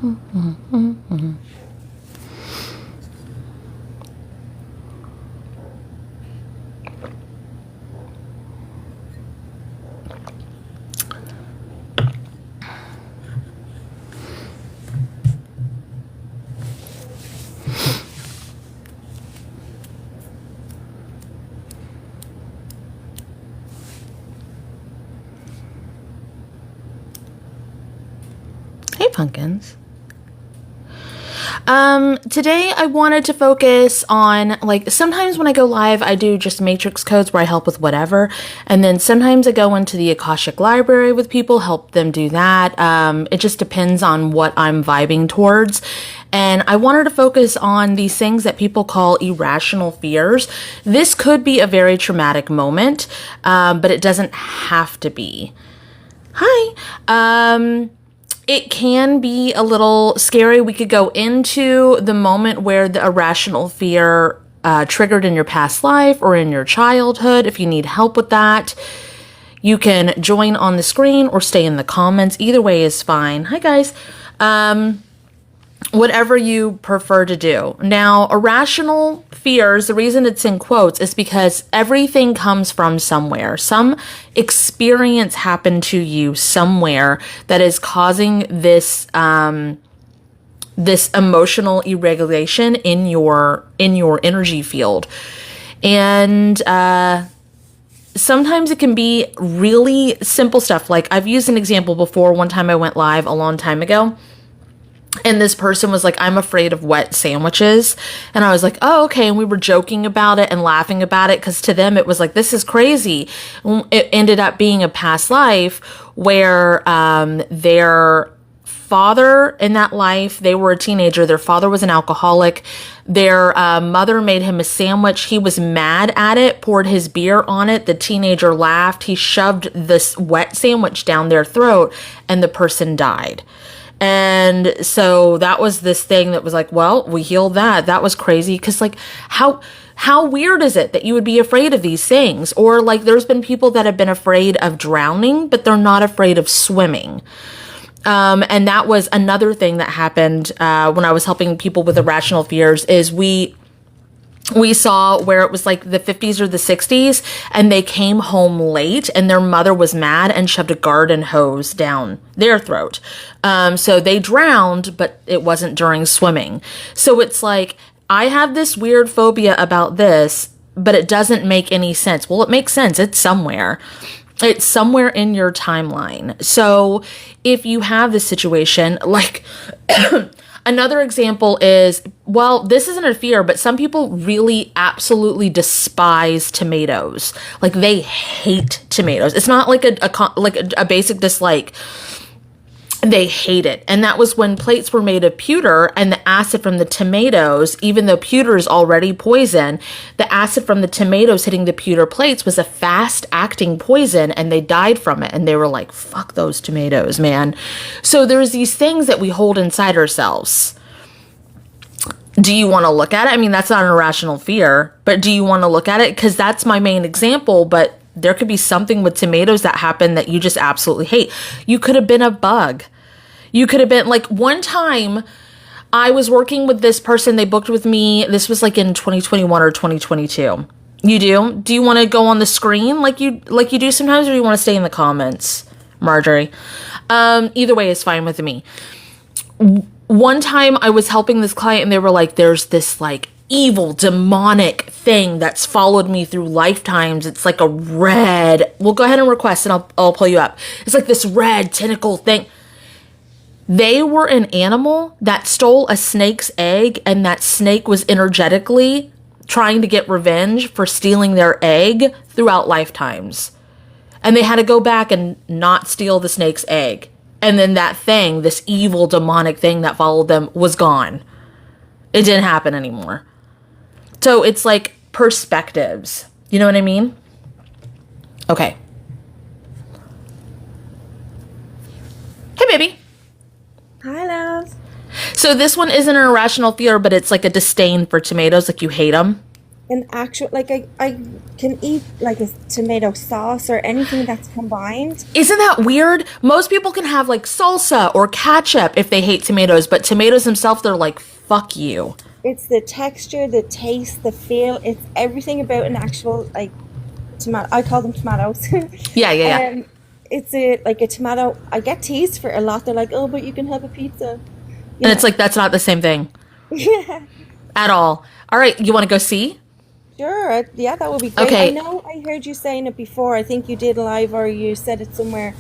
Hey, pumpkins. Today I wanted to focus on, like, sometimes when I go live, I do just matrix codes where I help with whatever. And then sometimes I go into the Akashic library with people, help them do that. It just depends on what I'm vibing towards. And I wanted to focus on these things that people call irrational fears. This could be a very traumatic moment, but it doesn't have to be. Hi. It can be a little scary. We could go into the moment where the irrational fear triggered in your past life or in your childhood. If you need help with that, you can join on the screen or stay in the comments. Either way is fine. Hi, guys. Whatever you prefer to do. Now, irrational fears, the reason it's in quotes is because everything comes from somewhere. Some experience happened to you somewhere that is causing this this emotional irregulation in your energy field. And sometimes it can be really simple stuff. Like, I've used an example before. One time I went live a long time ago, and this person was like, I'm afraid of wet sandwiches. And I was like, oh, okay. And we were joking about it and laughing about it, because to them it was like, this is crazy. It ended up being a past life where their father in that life, they were a teenager. Their father was an alcoholic. Their mother made him a sandwich. He was mad at it, poured his beer on it. The teenager laughed. He shoved this wet sandwich down their throat, and the person died. And so that was this thing that was like, well, we healed that. That was crazy. Because, like, how weird is it that you would be afraid of these things? Or, like, there's been people that have been afraid of drowning, but they're not afraid of swimming. And that was another thing that happened when I was helping people with irrational fears, is we saw where it was like the 50s or the 60s, and they came home late and their mother was mad and shoved a garden hose down their throat. So they drowned, but it wasn't during swimming. So it's like, I have this weird phobia about this, but it doesn't make any sense. Well, it makes sense. It's somewhere. It's somewhere in your timeline. So if you have this situation, like, another example is, well, this isn't a fear, but some people really absolutely despise tomatoes. Like, they hate tomatoes. It's not like a basic dislike. They hate it. And that was when plates were made of pewter, and the acid from the tomatoes, even though pewter is already poison, the acid from the tomatoes hitting the pewter plates was a fast acting poison, and they died from it. And they were like, fuck those tomatoes, man. So there's these things that we hold inside ourselves. Do you want to look at it? I mean, that's not an irrational fear, but do you want to look at it? Because that's my main example, but there could be something with tomatoes that happened that you just absolutely hate. You could have been a bug. You could have been, like, one time I was working with this person. They booked with me. This was like in 2021 or 2022. You do? Do you want to go on the screen like you do sometimes, or do you want to stay in the comments, Marjorie? Either way is fine with me. One time I was helping this client, and they were like, there's this, like, evil demonic thing that's followed me through lifetimes. It's like a red, well, go ahead and request and I'll pull you up. It's like this red tentacle thing. They were an animal that stole a snake's egg, and that snake was energetically trying to get revenge for stealing their egg throughout lifetimes. And they had to go back and not steal the snake's egg. And then that thing, this evil demonic thing that followed them, was gone. It didn't happen anymore. So it's like perspectives. You know what I mean? Okay. Hey, baby. Hi, love. So this one isn't an irrational fear, but it's like a disdain for tomatoes, like you hate them. an actual like I can eat like a tomato sauce or anything that's combined. Isn't that weird? Most people can have like salsa or ketchup if they hate tomatoes, but tomatoes themselves, they're like, fuck you. It's the texture, the taste, the feel. It's everything about an actual like tomato. I call them tomatoes. Yeah, yeah, yeah. It's a like a tomato. I get teased for it a lot. They're like, "Oh, but you can have a pizza," you And it's know. like, that's not the same thing Yeah, at all. All right, you want to go see? sure. Yeah, that would be great. I Okay. know I heard you saying it before. I think you did live or you said it somewhere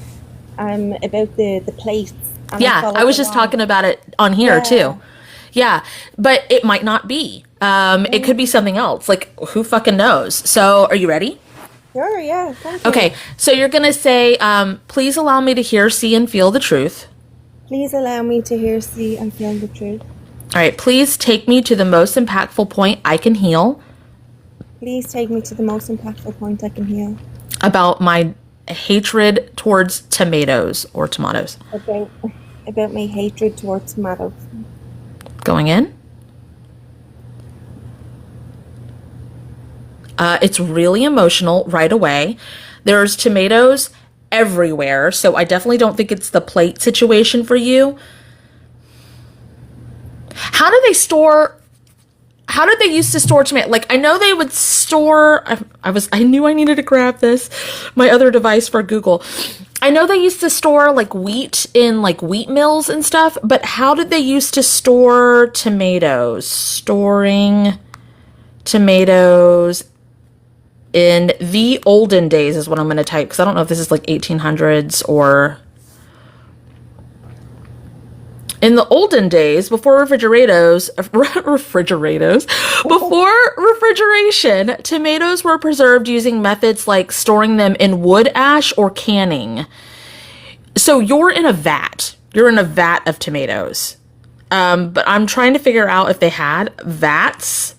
about the plates and I Yeah, I followed was just along. talking about it on here too. Yeah. Yeah, but it might not be. It could be Mm, something else. Like, who fucking knows? So, are you ready? sure, yeah. Thank you. Okay, so you're gonna say, please allow me to hear, see, and feel the truth. Please allow me to hear, see, and feel the truth. All right, please take me to the most impactful point I can heal Please take me to the most impactful point I can heal about my hatred towards tomatoes or tomatoes. about my hatred towards tomatoes. Going in. It's really emotional right away. There's tomatoes everywhere, so I definitely don't think it's the plate situation for you. How do they store? How did they used to store tomato? Like I know they would store. I knew I needed to grab this, my other device for Google. I know they used to store like wheat in like wheat mills and stuff, but how did they used to store tomatoes? Storing tomatoes in the olden days is what I'm going to type because I don't know if this is like 1800s or in the olden days before before refrigeration, tomatoes were preserved using methods like storing them in wood ash or canning. So you're in a vat of tomatoes. But I'm trying to figure out if they had vats.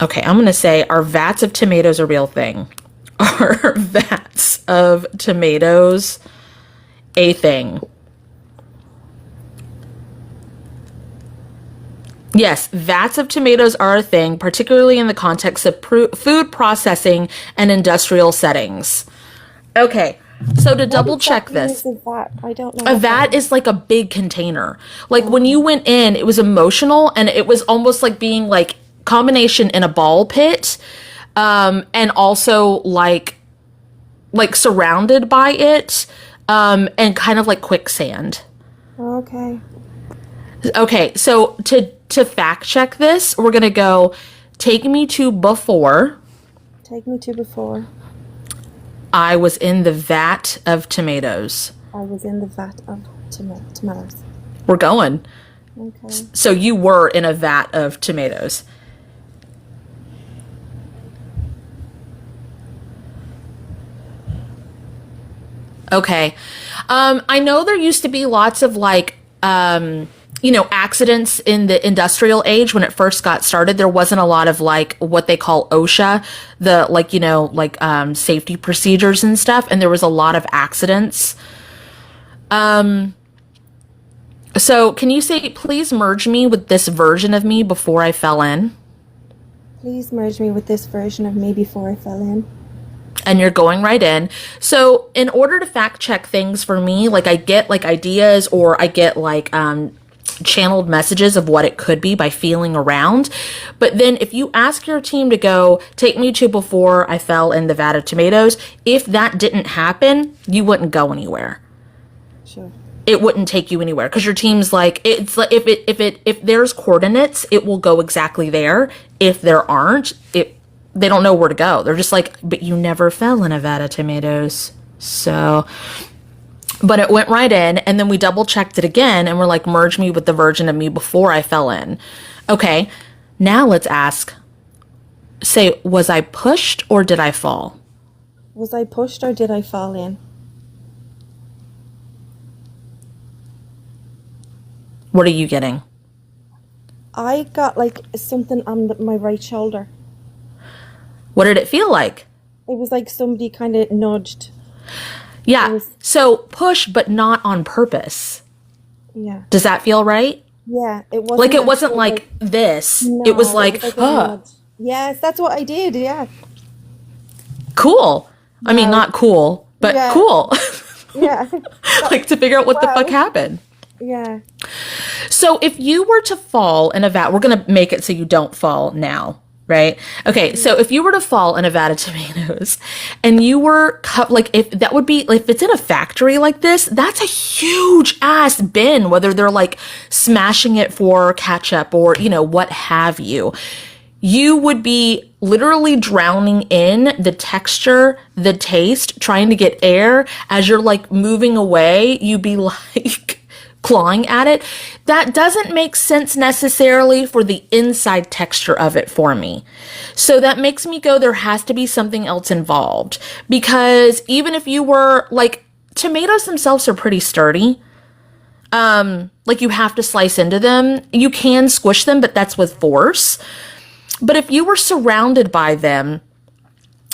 Okay, I'm going to say, are vats of tomatoes a real thing? Are vats of tomatoes a thing? Yes, vats of tomatoes are a thing, particularly in the context of food processing and industrial settings. Okay, so to What double check exactly is this, a vat? I don't know a what that vat is. is like a big container. Like when you Okay. went in, it was emotional and it was almost like being like combination in a ball pit, and also like surrounded by it, and kind of like quicksand. Okay. Okay, so to fact check this, we're gonna go take me to before Take me to before I was in the vat of tomatoes. I was in the vat of tomatoes. We're going. Okay. So you were in a vat of tomatoes. Okay. I know there used to be lots of like, accidents in the industrial age when it first got started. There wasn't a lot of like what they call OSHA, the like, safety procedures and stuff. And there was a lot of accidents. So can you say, please merge me with this version of me before I fell in? Please merge me with this version of me before I fell in. And you're going right in. So in order to fact check things for me, like I get like ideas or I get like channeled messages of what it could be by feeling around. But then if you ask your team to go take me to before I fell in the vat of tomatoes, if that didn't happen, you wouldn't go anywhere. Sure. It wouldn't take you anywhere because your team's like it's like if there's coordinates, it will go exactly there. If there aren't, they don't know where to go. They're just like, but you never fell in a vat of tomatoes. So, but it went right in, and then we double checked it again, and we're like, merge me with the version of me before I fell in. Okay, now let's ask, say, was I pushed or did I fall? Was I pushed or did I fall in? What are you getting? I got like something on my right shoulder. What did it feel like? It was like somebody kind of nudged. It Yeah, was, so push, but not on purpose. yeah. Does that feel right? Yeah, it Like wasn't it wasn't actual like, like this. It was no, it like, was like a nudge. Yes, that's what I did. Yeah. Cool. I mean, Wow. not cool, but Yeah. cool. Yeah. Like to figure out what the fuck Wow. happened. Yeah. So if you were to fall in a vat, we're going to make it so you don't fall now, right? Okay, so if you were to fall in a vat of tomatoes and you were cut, like if that would be, if it's in a factory like this, that's a huge ass bin, whether they're like smashing it for ketchup or, you know, what have you. You would be literally drowning in the texture, the taste, trying to get air as you're like moving away. You'd be like, clawing at it. That doesn't make sense necessarily for the inside texture of it for me. So that makes me go, there has to be something else involved. Because even if you were like, tomatoes themselves are pretty sturdy. Like you have to slice into them. You can squish them, but that's with force. But if you were surrounded by them,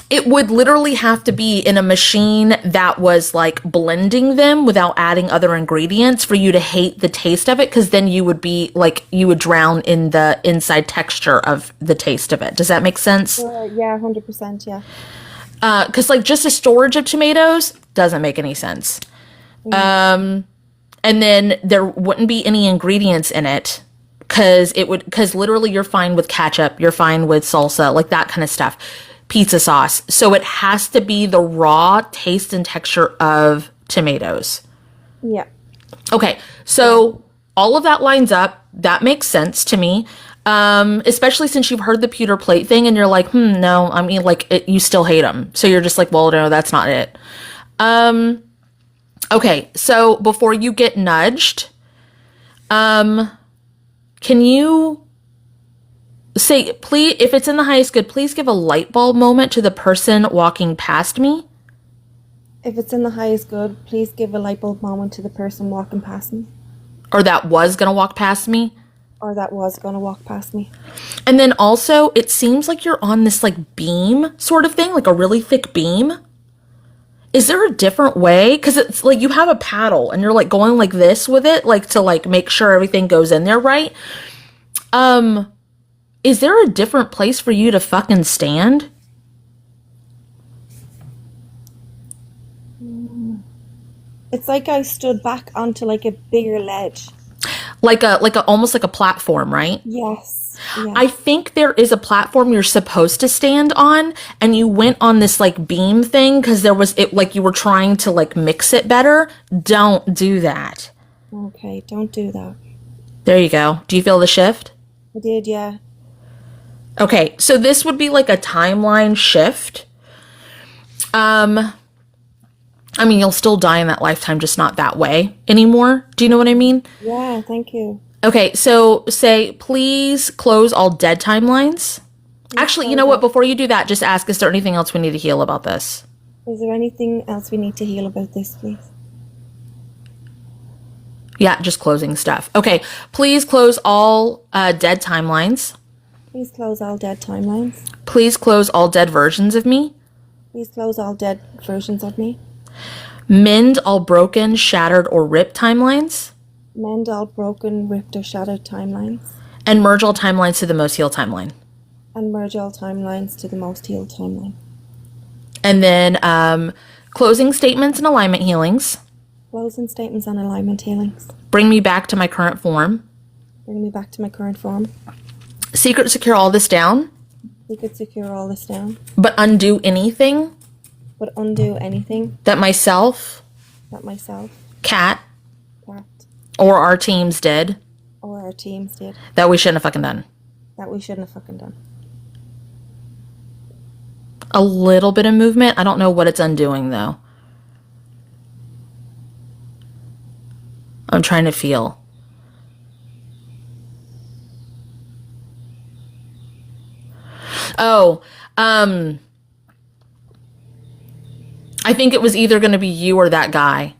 it would literally have to be in a machine that was like blending them without adding other ingredients for you to hate the taste of it, because then you would be like, you would drown in the inside texture of the taste of it. Does that make sense? Yeah, 100%. Yeah. Because like just a storage of tomatoes doesn't make any sense. And then there wouldn't be any ingredients in it. Because literally you're fine with ketchup, you're fine with salsa, like that kind of stuff. Pizza sauce. So it has to be the raw taste and texture of tomatoes. Yeah. Okay, so all of that lines up. That makes sense to me. Especially since you've heard the pewter plate thing and you're like, no, I mean, like, you still hate them. So you're just like, well, no, that's not it. Okay, so before you get nudged, can you say, please, if it's in the highest good, please give a light bulb moment to the person walking past me? If it's in the highest good, please give a light bulb moment to the person walking past me. Or that was going to walk past me? Or that was going to walk past me. And then also, it seems like you're on this like beam sort of thing, like a really thick beam. Is there a different way? Because it's like you have a paddle and you're like going like this with it, like to like make sure everything goes in there right. Is there a different place for you to fucking stand? It's like I stood back onto like a bigger ledge. Like a almost like a platform, right? Yes. Yeah. I think there is a platform you're supposed to stand on, and you went on this like beam thing because there was it like you were trying to like mix it better. Don't do that. Okay, don't do that. There you go. Do you feel the shift? I did, yeah. Okay, so this would be like a timeline shift. I mean, you'll still die in that lifetime, just not that way anymore. Do you know what I mean? Yeah, thank you. Okay, so say, please close all dead timelines. Actually, you know what? Before you do that, just ask, is there anything else we need to heal about this? Is there anything else we need to heal about this, please? Yeah, just closing stuff. Okay, please close all dead timelines. Please close all dead timelines. Please close all dead versions of me. Please close all dead versions of me. Mend all broken, shattered, or ripped timelines. Mend all broken, ripped, or shattered timelines. And merge all timelines to the most healed timeline. And merge all timelines to the most healed timeline. And then closing statements and alignment healings. Closing statements and alignment healings. Bring me back to my current form. Bring me back to my current form. Secret secure all this down. We could secure all this down. But undo anything But undo anything that myself, that myself, Kat, Kat, or our teams did or our teams did that we shouldn't have fucking done. that we shouldn't have fucking done. A little bit of movement. I don't know what it's undoing though. I'm trying to feel. Oh, I think it was either going to be you or that guy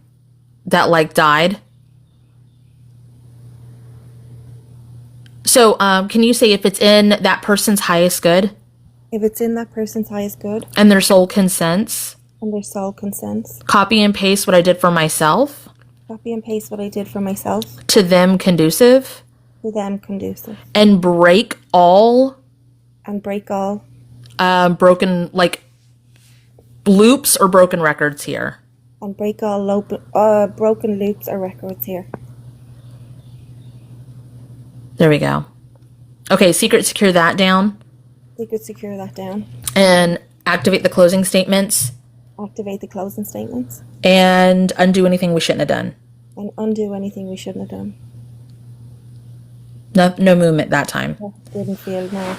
that like died. So, can you say if it's in that person's highest good? If it's in that person's highest good And their soul consents? and their soul consents, Copy and paste what I did for myself? copy and paste what I did for myself To them conducive? to them conducive. And break all And break all. Broken, like, loops or broken records here. And break all broken loops or records here. There we go. Okay, secret secure that down. We could secure that down. And activate the closing statements. Activate the closing statements. And undo anything we shouldn't have done. And undo anything we shouldn't have done. No movement that time. Didn't feel no.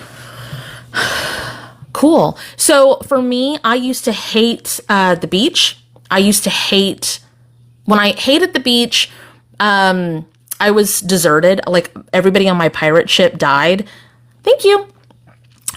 Cool. So for me, I used to hate the beach. I used to hate, when I hated the beach, I was deserted. Like, everybody on my pirate ship died. Thank you.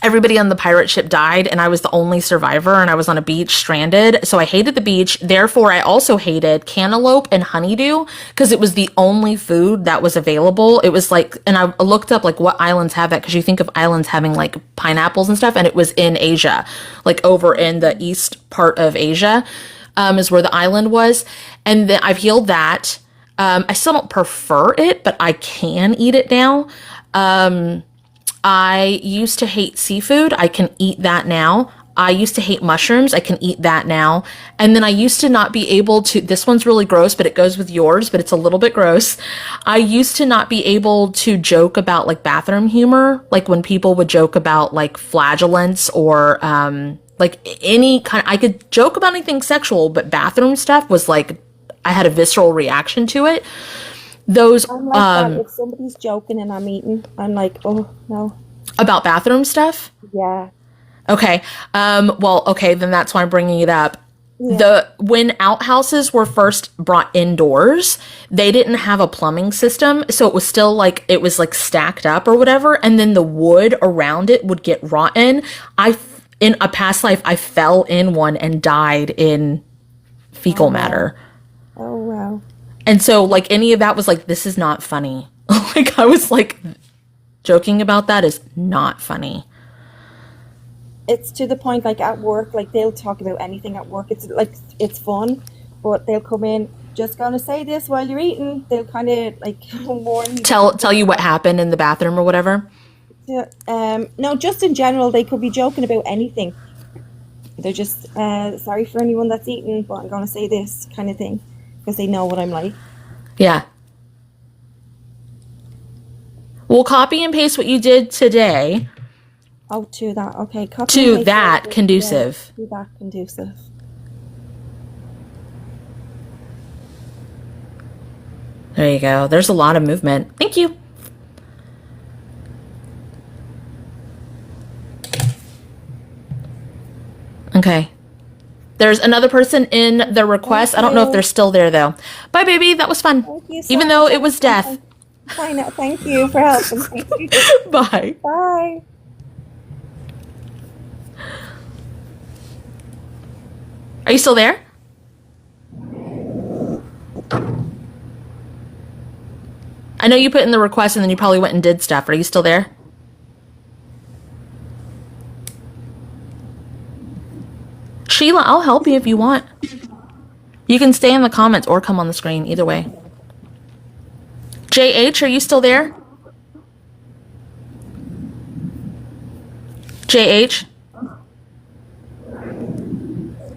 Everybody on the pirate ship died, and I was the only survivor, and I was on a beach stranded. So I hated the beach. Therefore, I also hated cantaloupe and honeydew because it was the only food that was available. It was like, and I looked up like what islands have that, because you think of islands having like pineapples and stuff, and it was in Asia, like over in the east part of Asia, is where the island was. And then I've healed that. I still don't prefer it, but I can eat it now. I used to hate seafood. I can eat that now. I used to hate mushrooms. I can eat that now. And then I used to not be able to, this one's really gross, but it goes with yours, but it's a little bit gross. I used to not be able to joke about like bathroom humor, like when people would joke about like flagellants or like any kind, I could joke about anything sexual, but bathroom stuff was like, I had a visceral reaction to it. Those I'm like that. If somebody's joking and I'm eating, I'm like, oh no. About bathroom stuff? Yeah. Okay. Well, okay, then that's why I'm bringing it up. Yeah. When outhouses were first brought indoors, they didn't have a plumbing system, so it was still like, it was like stacked up or whatever, and then the wood around it would get rotten. In a past life, I fell in one and died in fecal matter. Oh wow. And so, like, any of that was like, this is not funny. Like, I was like, joking about that is not funny. It's to the point, like, at work, like, they'll talk about anything at work. It's, like, it's fun, but they'll come in, just gonna say this while you're eating. They'll kind of, like, warn you. Tell you what happened in the bathroom or whatever? No, just in general, they could be joking about anything. They're just, sorry for anyone that's eating, but I'm gonna say this kind of thing. Because they know what I'm like. Yeah. We'll copy and paste what you did today. Oh, to that. Okay. Copy to that conducive. Yeah, to that conducive. There you go. There's a lot of movement. Thank you. Okay. There's another person in the request. I don't know if they're still there, though. Bye, baby. That was fun. Thank you so even though it was death. I know. Thank you for helping. Bye. Bye. Are you still there? I know you put in the request and then you probably went and did stuff. Are you still there? Sheila, I'll help you if you want. You can stay in the comments or come on the screen, either way. JH, are you still there? JH?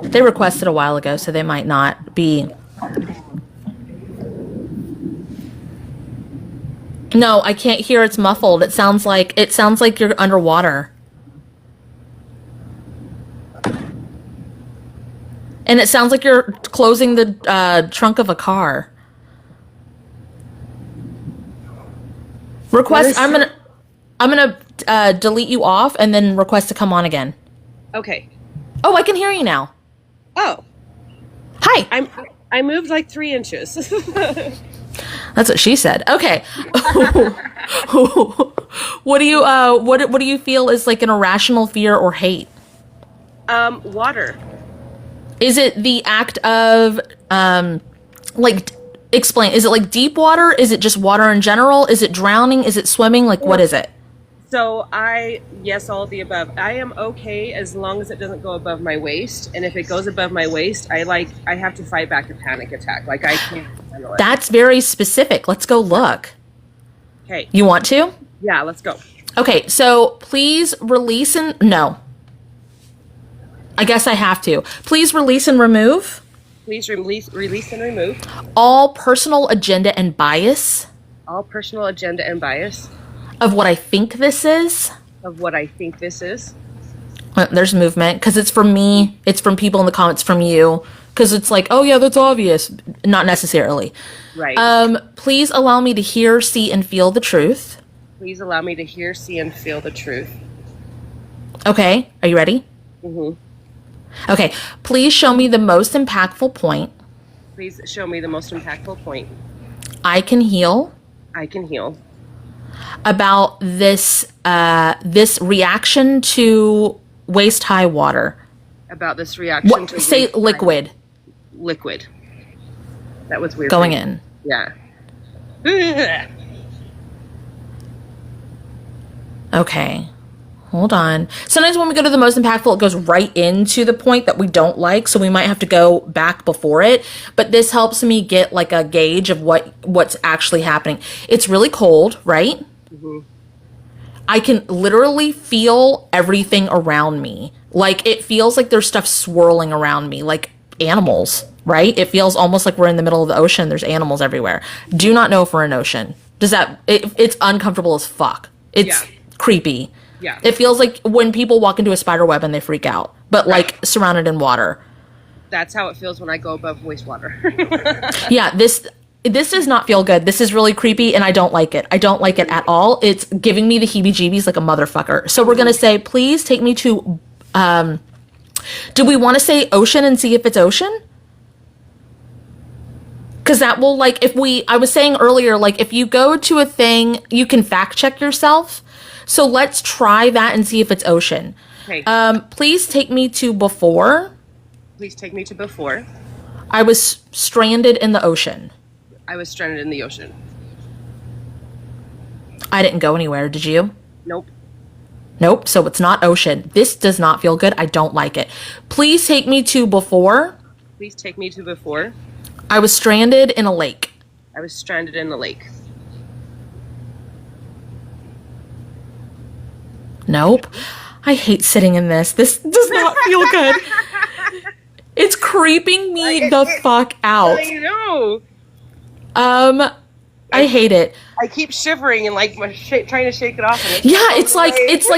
They requested a while ago, so they might not be. No, I can't hear. It's muffled. It sounds like you're underwater. And it sounds like you're closing the trunk of a car. Request. I'm gonna delete you off and then request to come on again. Okay. Oh, I can hear you now. Oh. Hi. I moved like 3 inches. That's what she said. Okay. What do you feel is like an irrational fear or hate? Water. Is it the act of explain, is it like deep water? Is it just water in general? Is it drowning? Is it swimming? Like, what is it? So yes, all of the above. I am okay as long as it doesn't go above my waist. And if it goes above my waist, I have to fight back a panic attack. Like, I can't handle it. That's very specific. Let's go look. Okay. You want to? Yeah, let's go. Okay, so please release and no. I guess I have to. Please release and remove Please release and remove all personal agenda and bias all personal agenda and bias of what I think this is. of what I think this is. There's movement because it's from me. It's from people in the comments, from you. Because it's like, oh yeah, that's obvious. Not necessarily. Right. Please allow me to hear, see, and feel the truth. Please allow me to hear, see, and feel the truth. Okay, are you ready? Mm-hmm. Okay, please show me the most impactful point Please show me the most impactful point I can heal I can heal about this reaction to waist high water. about this reaction What? to Say waste time. liquid Liquid. That was weird. going in. Yeah. Okay, hold on. Sometimes when we go to the most impactful, it goes right into the point that we don't like, so we might have to go back before it. But this helps me get like a gauge of what's actually happening. It's really cold, right? Mm-hmm. I can literally feel everything around me. Like, it feels like there's stuff swirling around me, like animals, right? It feels almost like we're in the middle of the ocean. There's animals everywhere. Do not know if we're in an ocean. It's uncomfortable as fuck. It's creepy. Yeah. It feels like when people walk into a spider web and they freak out, but like surrounded in water. That's how it feels when I go above wastewater. Yeah, this does not feel good. This is really creepy and I don't like it. I don't like it at all. It's giving me the heebie-jeebies like a motherfucker. So we're going to say, please take me to, do we want to say ocean and see if it's ocean? Because that will, like, I was saying earlier, like, if you go to a thing, you can fact check yourself. So let's try that and see if it's ocean. Okay. Please take me to before. Please take me to before I was stranded in the ocean. I was stranded in the ocean. I didn't go anywhere, did you? Nope. Nope, so it's not ocean. This does not feel good. I don't like it. Please take me to before. Please take me to before I was stranded in a lake. I was stranded in the lake. Nope. I hate sitting in this. This does not feel good. It's creeping me the fuck out. I know. I hate it. I keep shivering and like trying to shake it off. And Yeah, it's like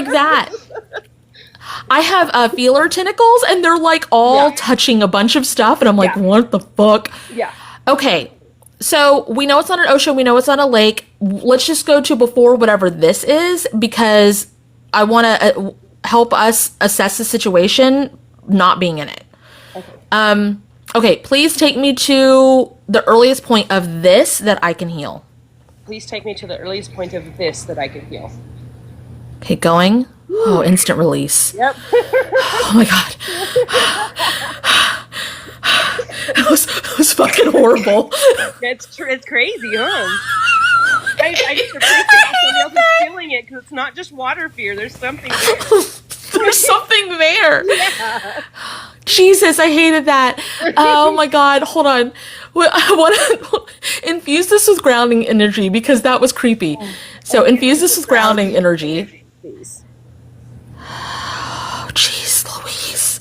that. I have feeler tentacles and they're like all touching a bunch of stuff and I'm like, what the fuck? Yeah. Okay. So we know it's not an ocean. We know it's not a lake. Let's just go to before whatever this is because I want to help us assess the situation not being in it. Okay. Okay, please take me to the earliest point of this that I can heal. Please take me to the earliest point of this that I can heal. Okay, going. Oh, instant release. Yep. Oh my god. It was fucking horrible. It's crazy, huh? I just appreciate that somebody else is feeling it because it's not just water fear. There's something there. There's something there. Yeah. Jesus, I hated that. Oh my god, hold on. I want to infuse this with grounding energy because that was creepy. So infuse this with grounding energy. Please. Oh, jeez, Louise.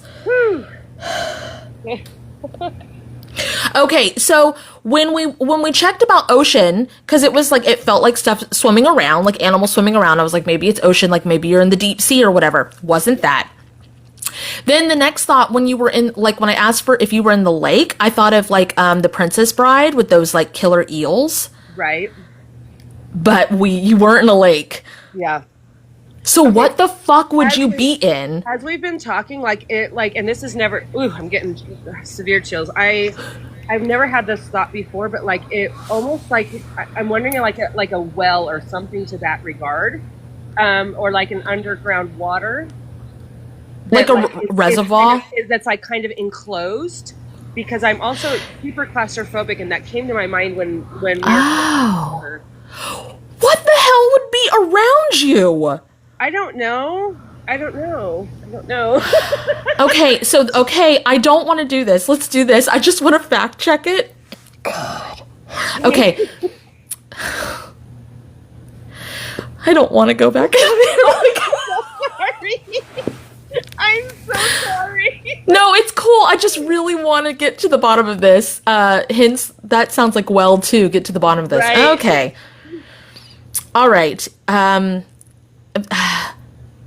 Okay, so when we checked about ocean, because it was like it felt like stuff swimming around, like animals swimming around. I was like, maybe it's ocean, like maybe you're in the deep sea or whatever. Wasn't that? Then the next thought when you were in, like when I asked for if you were in the lake, I thought of like the Princess Bride with those like killer eels. Right. But you weren't in a lake. Yeah. So what the fuck would you be in? As we've been talking, and this is never. Ooh, I'm getting severe chills. I've never had this thought before, but like it almost like I'm wondering like a well or something to that regard, or like an underground water. Like a reservoir? That's like kind of enclosed, because I'm also super claustrophobic, and that came to my mind when we were what the hell would be around you? I don't know. Okay, I don't want to do this. Let's do this. I just want to fact check it. God. Okay. I don't want to go back in there. Sorry. I'm so sorry. No, it's cool. I just really want to get to the bottom of this. Hence, that sounds like well, too. Get to the bottom of this. Right. Okay. All right.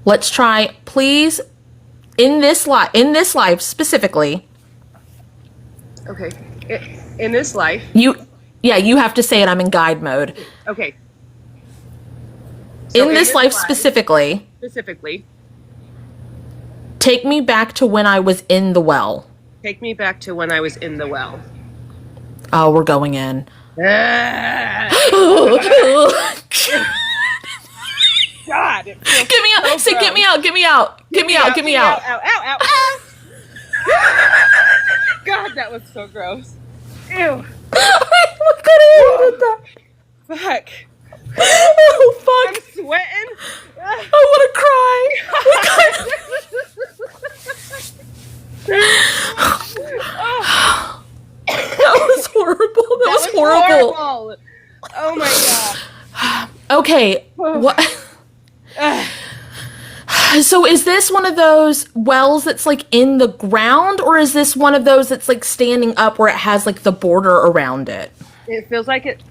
Let's try, please. In this life specifically. Okay. In this life. You have to say it. I'm in guide mode. Okay. So in this life specifically. Specifically. Take me back to when I was in the well. Take me back to when I was in the well. Oh, we're going in. God. It feels Get me out. so Say, gross. get me out. Get me out. Get me out. Get me out. Ow, ow, ow. God, that was so gross. Ew. What kind of with that? Fuck. Oh, I'm fuck. sweating. I want to cry. That was horrible. That was horrible. Oh my god. Okay. What? So is this one of those wells that's like in the ground, or is this one of those that's like standing up where it has like the border around it? It feels like it.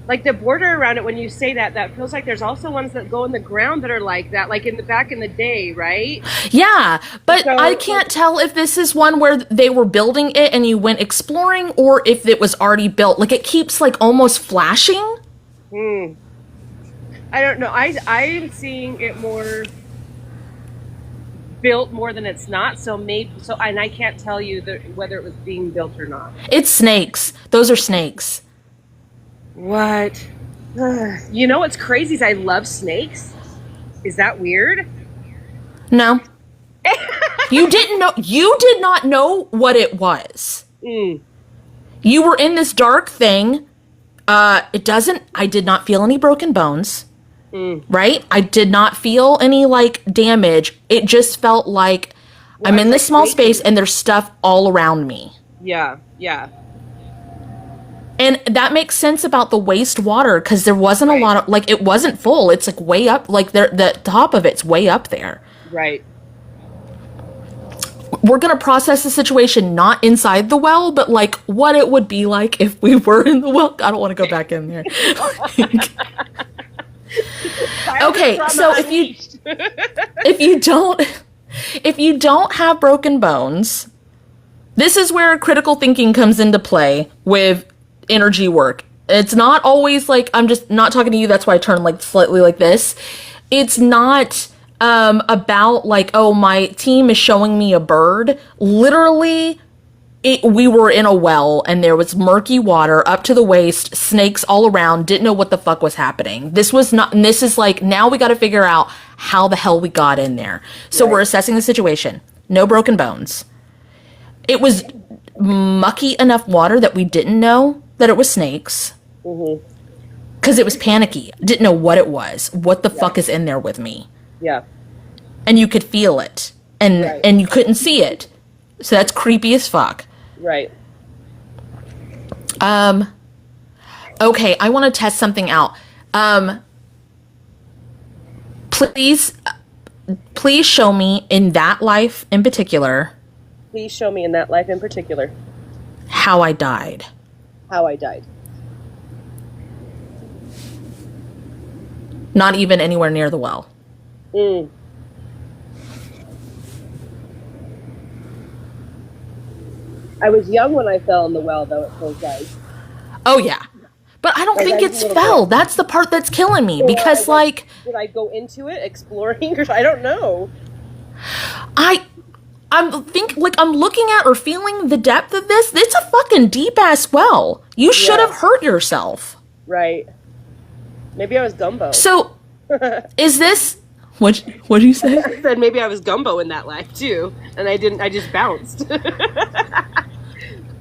Like the border around it, when you say that, that feels like there's also ones that go in the ground that are like that, like in the back in the day, right? Yeah, but So- I can't tell if this is one where they were building it and you went exploring, or if it was already built. Like it keeps like almost flashing. I don't know. I'm seeing it more built more than it's not. So maybe and I can't tell you whether it was being built or not. It's snakes. Those are snakes. What? You know what's crazy is I love snakes. Is that weird? No. You didn't know. You did not know what it was. You were in this dark thing. I did not feel any broken bones. Right? I did not feel any like damage. It just felt like I'm in this small space and there's stuff all around me. Yeah. And that makes sense about the wastewater, because there wasn't a lot of, like, it wasn't full. It's like way up, like the top of it's way up there. Right. We're going to process the situation not inside the well, but like what it would be like if we were in the well. I don't want to go back in there. Okay, so if you don't have broken bones, this is where critical thinking comes into play with energy work. It's not always like, I'm just not talking to you, that's why I turn like slightly like this. It's not about like, oh, my team is showing me a bird. Literally, we were in a well and there was murky water up to the waist, snakes all around, didn't know what the fuck was happening. This was not, and this is like, now we got to figure out how the hell we got in there. So we're assessing the situation. No broken bones. It was mucky enough water that we didn't know that it was snakes. Because it was panicky. Didn't know what it was. What the fuck is in there with me? Yeah. And you could feel it. And you couldn't see it. So that's creepy as fuck. Right. Okay, I want to test something out. Please show me in that life in particular Please show me in that life in particular how I died. how I died. Not even anywhere near the well. I was young when I fell in the well, though, it feels like. Oh, yeah. But I don't think it's fell. That's the part that's killing me. Because, like... Did I go into it exploring? I don't know. I'm looking at or feeling the depth of this. It's a fucking deep-ass well. You should have hurt yourself. Right. Maybe I was gumbo. So, is this... What'd you say? I said maybe I was gumbo in that life, too. And I didn't, I just bounced.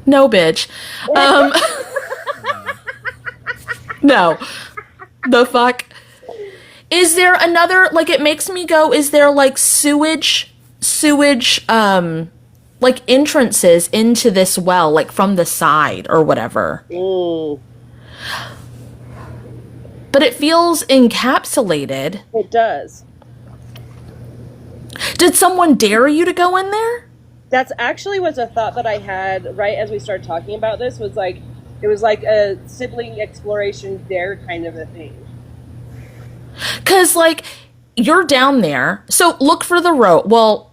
No, bitch. No. The fuck? Is there another, like, it makes me go, is there, like, sewage, like, entrances into this well, like, from the side or whatever? But it feels encapsulated. It does. Did someone dare you to go in there? That's actually was a thought that I had right as we started talking about this. Was like, it was like a sibling exploration dare kind of a thing. Because, like, you're down there. So look for the rope. Well,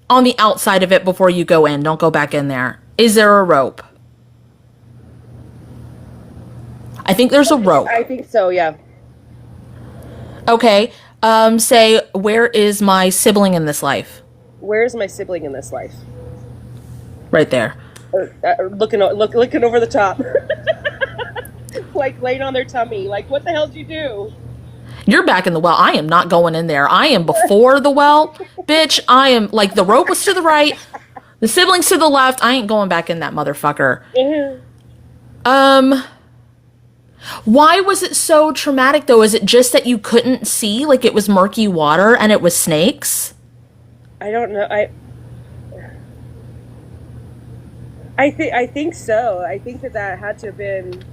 on the outside of it before you go in. Don't go back in there. Is there a rope? I think there's a rope. I think so, yeah. Okay. Say, where is my sibling in this life? Where's my sibling in this life? Right there. Looking over the top. Like laying on their tummy. Like, what the hell did you do? You're back in the well. I am not going in there. I am before the well. Bitch, I am, like, the rope was to the right. The siblings to the left. I ain't going back in that motherfucker. Why was it so traumatic, though? Is it just that you couldn't see? Like, it was murky water and it was snakes? I don't know. I think so. I think that had to have been...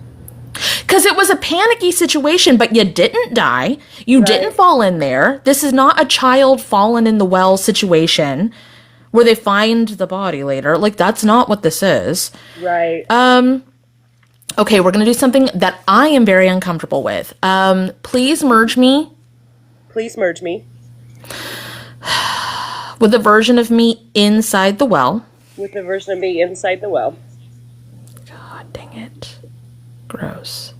Because it was a panicky situation, but you didn't die. You didn't fall in there. This is not a child fallen in the well situation where they find the body later. Like, that's not what this is. Right. Okay, we're going to do something that I am very uncomfortable with. Please merge me. Please merge me. With a version of me inside the well. With the version of me inside the well. God dang it. Gross.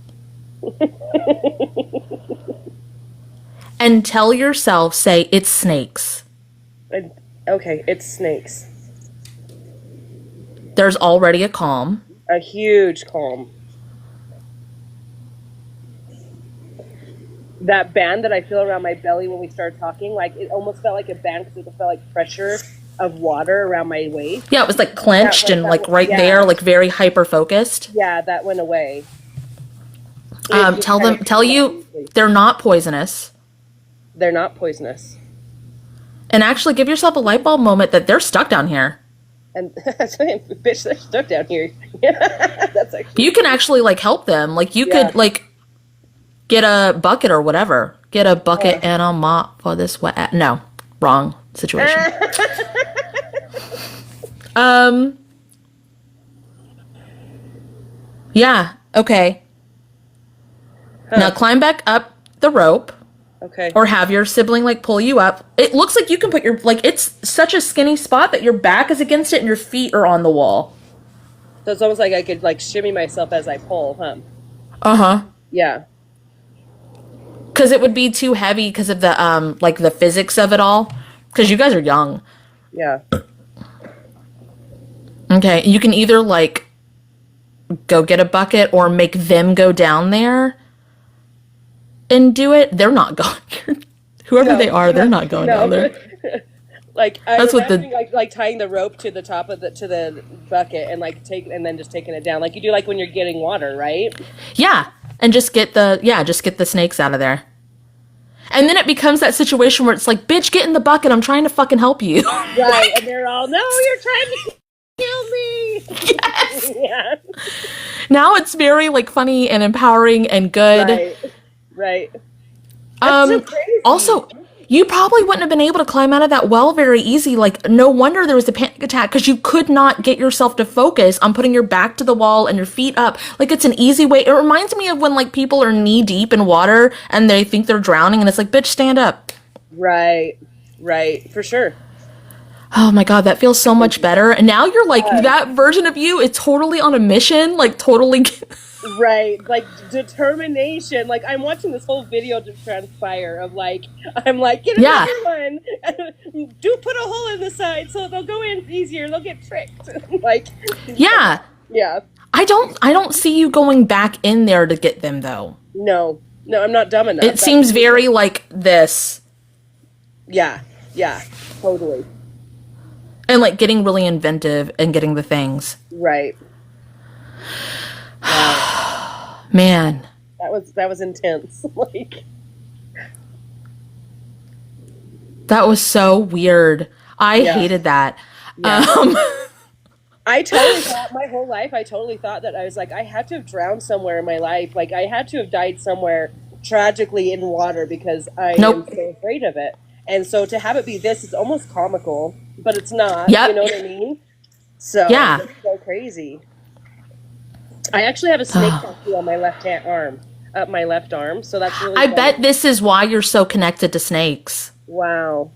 And tell yourself, say, it's snakes. Okay, it's snakes. There's already a calm. A huge calm. That band that I feel around my belly when we started talking, like, it almost felt like a band because it felt like pressure of water around my waist. Yeah, it was like clenched and like right there, like very hyper focused. Yeah, that went away. Tell you they're not poisonous. They're not poisonous. And actually give yourself a light bulb moment that they're stuck down here. And bitch, they're stuck down here. That's actually... You can actually like help them. Like you could like get a bucket or whatever. Get a bucket and a mop for this wet. No, wrong situation. Yeah. Okay. Now climb back up the rope. Okay. Or have your sibling like pull you up. It looks like you can put your, like, it's such a skinny spot that your back is against it and your feet are on the wall. So it's almost like I could like shimmy myself as I pull, huh? Uh-huh. Yeah. Because it would be too heavy because of the like the physics of it all. Because you guys are young. Yeah. Okay. You can either like go get a bucket or make them go down there and do it. They're not going. Whoever they are, they're not going down there. Like that's what the like tying the rope to the top of the bucket and like then just taking it down like you do like when you're getting water, right? Yeah, and just get the snakes out of there. And then it becomes that situation where it's like, bitch, get in the bucket. I'm trying to fucking help you. Right, and they're all, no, you're trying to kill me. Yes. Yeah. Now it's very like funny and empowering and good. Right. That's so crazy. Also, you probably wouldn't have been able to climb out of that well very easy. Like, no wonder there was a panic attack because you could not get yourself to focus on putting your back to the wall and your feet up. Like, it's an easy way. It reminds me of when, like, people are knee deep in water and they think they're drowning and it's like, bitch, stand up. Right. For sure. Oh my God, that feels so much better. And now you're like, that version of you is totally on a mission, like, totally... Right, like determination. Like I'm watching this whole video to transpire of like I'm like get another one. Do put a hole in the side so they'll go in easier. They'll get tricked. Like yeah. I don't see you going back in there to get them though. No, I'm not dumb enough. It seems very like this. Yeah, totally. And like getting really inventive and getting the things. Right. Man, that was intense. Like that was so weird. I hated that. Yeah. I totally thought my whole life. I totally thought that I was like I had to have drowned somewhere in my life. Like I had to have died somewhere tragically in water because I Nope. am so afraid of it. And so to have it be this is almost comical, but it's not. Yep. You know what I mean? So Yeah. it's so crazy. I actually have a snake tattoo on my left hand arm, up my left arm. So that's really. I funny. bet this is why you're so connected to snakes. Wow.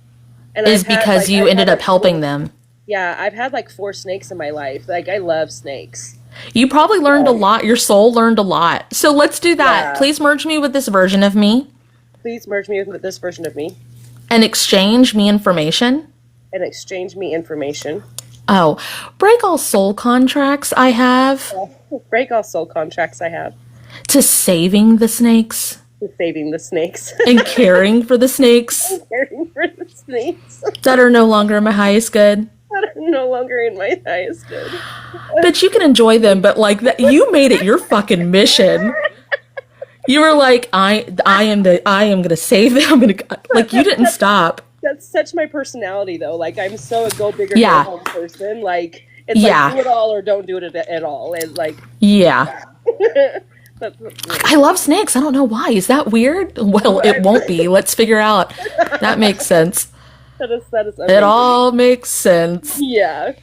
And Is I've had, because like, you I've ended had, up like, helping 4 them. Yeah, I've had like 4 snakes in my life. Like I love snakes. You probably learned a lot. Your soul learned a lot. So let's do that. Yeah. Please merge me with this version of me Please merge me with this version of me and exchange me information. and exchange me information. Oh, break all soul contracts I have Break all soul contracts I have to saving the snakes with saving the snakes. and caring for the snakes Caring for the snakes that are no longer my highest good. that are no longer in my highest good. But you can enjoy them, but like that, you made it your fucking mission. You were like, I am gonna save them. I'm gonna, like, you didn't stop. That's such my personality, though. Like I'm so a go big or Yeah. go home person. Like it's Yeah. like do it all or don't do it at all. And like Yeah. that's I love snakes. I don't know why. Is that weird? Well, it won't be. Let's figure out. That makes sense. that is amazing. It all makes sense. Yeah.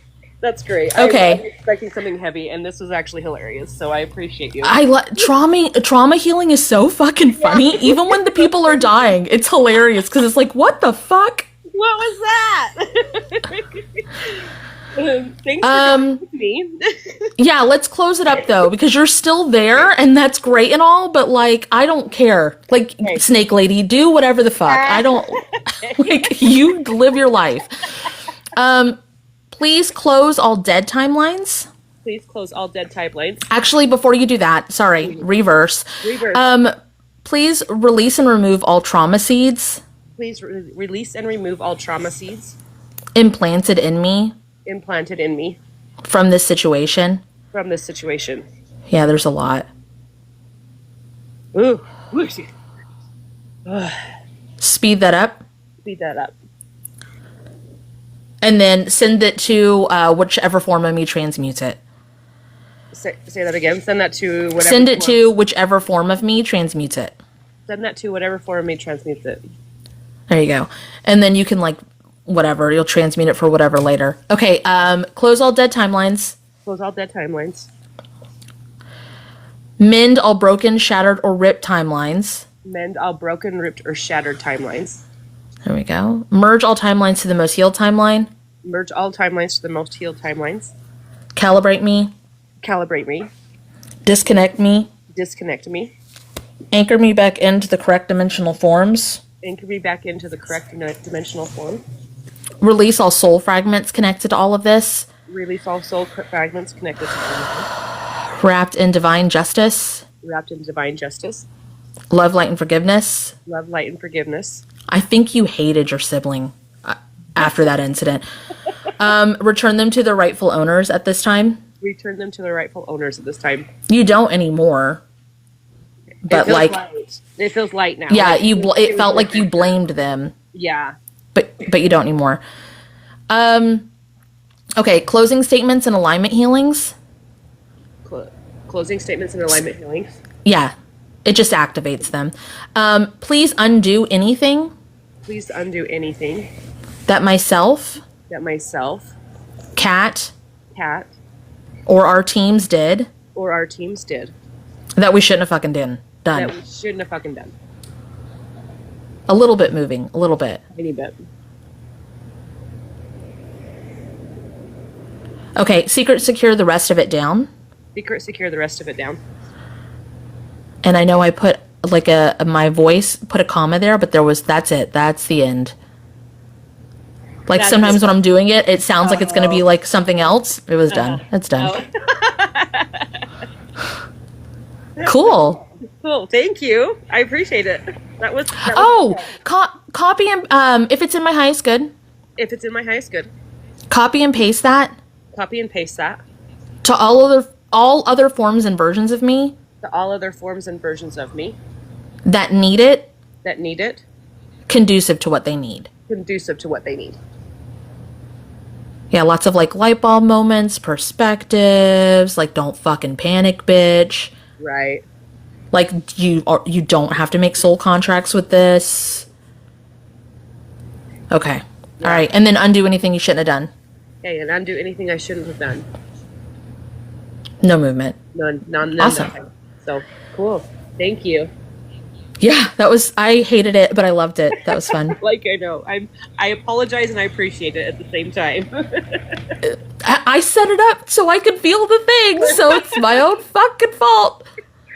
That's great. Okay. I'm expecting something heavy, and this was actually hilarious, so I appreciate you. Trauma healing is so fucking funny. Even when the people are dying, it's hilarious because it's like, what the fuck? What was that? Thanks for coming with me. Yeah, let's close it up though because you're still there and that's great and all, but like I don't care. Like Okay. Snake Lady, do whatever the fuck. I don't like you live your life. Please close all dead timelines. Please close all dead timelines. Actually, before you do that, sorry, reverse. Reverse. Please release and remove all trauma seeds Please release and remove all trauma seeds implanted in me implanted in me from this situation. from this situation. Yeah, there's a lot. Ooh. Speed that up. Speed that up. And then send it to whichever form of me transmutes it. Say that again. Send that to whatever. Send it form- to whichever form of me transmutes it. Send that to whatever form me transmutes it. There you go. And then you can like whatever, you'll transmute it for whatever later. Okay, close all dead timelines. Close all dead timelines. Mend all broken, shattered, or ripped timelines. Mend all broken, ripped, or shattered timelines. There we go. Merge all timelines to the most healed timeline. Merge all timelines to the most healed timelines. Calibrate me. Calibrate me. Disconnect me. Disconnect me. Anchor me back into the correct dimensional forms. Anchor me back into the correct dimensional form. Release all soul fragments connected to all of this. Release all soul fragments connected to all Wrapped in divine justice. wrapped in divine justice. Love, light, and forgiveness. Love, light, and forgiveness. I think you hated your sibling after that incident. Return them to their rightful owners at this time. Return them to their rightful owners at this time. You don't anymore. But It feels like, light. It feels light now. yeah, Like, it felt like you blamed them, Yeah. but you don't anymore. Okay, closing statements and alignment healings. Closing statements and alignment healings. Yeah, it just activates them. Please undo anything Please undo anything that myself, that myself, Kat, Kat, or our teams did or our teams did that we shouldn't have fucking done. that we shouldn't have fucking done. A little bit moving, a little bit. Any bit. Okay, secret secure the rest of it down. Secret secure the rest of it down. And I know I put like my voice put a comma there, but that's it. That's the end. Like That's sometimes it. when I'm doing it, it sounds like it's going to be like something else. It was done. It's done. Cool. Cool. Thank you. I appreciate it. That was Oh, copy and if it's in my highest good, if it's in my highest good, copy and paste that copy and paste that to all other forms and versions of me to all other forms and versions of me that need it, that need it, conducive to what they need. conducive to what they need. Yeah, lots of like light bulb moments, perspectives, like don't fucking panic, bitch. Right. Like, you don't have to make soul contracts with this. Okay. Yeah. All right. And then undo anything you shouldn't have done. Okay, and undo anything I shouldn't have done. No movement. None. Awesome. Nothing. So cool. Thank you. Yeah, I hated it, but I loved it. That was fun. Like, I know. I apologize and I appreciate it at the same time. I set it up so I could feel the thing, so it's my own fucking fault.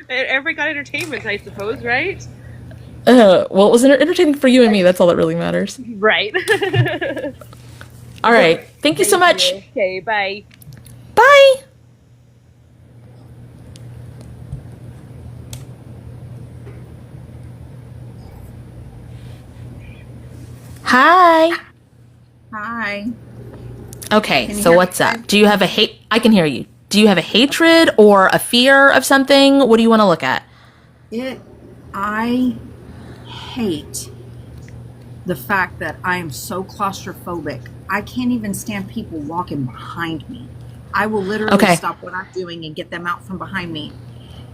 Everybody got entertainment, I suppose, right? Well, it was entertaining for you and me. That's all that really matters. Right. All right. Thank you so much. Okay, bye. Bye. Hi. Hi. Okay, you so hear what's me? up? Do you have I can hear you. Do you have a hatred or a fear of something? What do you want to look at? I hate the fact that I am so claustrophobic. I can't even stand people walking behind me. I will literally stop what I'm doing and get them out from behind me.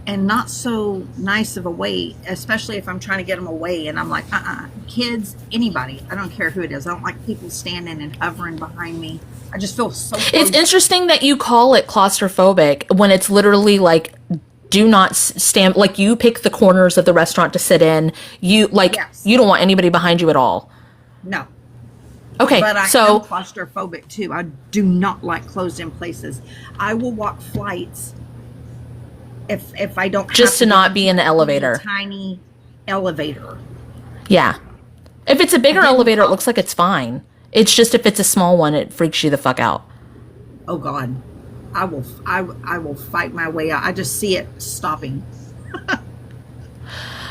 And not so nice of a way, especially if I'm trying to get them away. And I'm like, kids, anybody. I don't care who it is. I don't like people standing and hovering behind me. I just feel so close. It's interesting that you call it claustrophobic when it's literally like, do not stand, like you pick the corners of the restaurant to sit in. You you don't want anybody behind you at all. No. Okay, But I so am claustrophobic too. I do not like closed-in places. I will walk flights if I don't just to not be in an elevator. Tiny elevator. Yeah. If it's a bigger elevator, it looks like it's fine. It's just if it's a small one, it freaks you the fuck out. Oh God, I will fight my way out. I just see it stopping.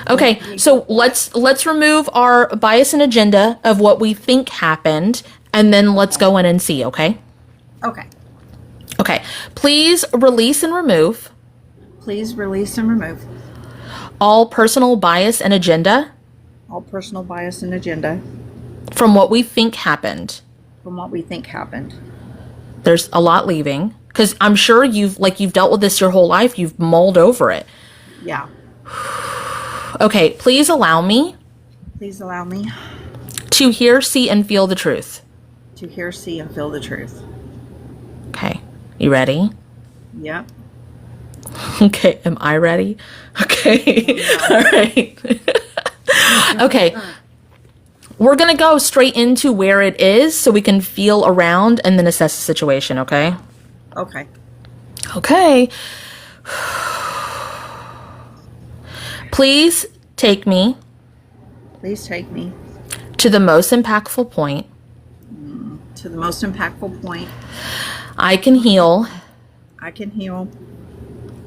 Okay, so let's remove our bias and agenda of what we think happened, and then let's go in and see. Okay. Okay. Okay. Please release and remove Please release and remove all personal bias and agenda all personal bias and agenda from what we think happened. from what we think happened. There's a lot leaving because I'm sure you've dealt with this your whole life. You've mulled over it. Yeah. Okay, please allow me Please allow me to hear, see, and feel the truth. to hear, see, and feel the truth. Okay, you ready? Yep. Okay, am I ready? Okay, all right. Okay, we're gonna go straight into where it is so we can feel around and then assess the situation, okay? Okay. Okay. Please take me Please take me to the most impactful point to the most impactful point I can heal I can heal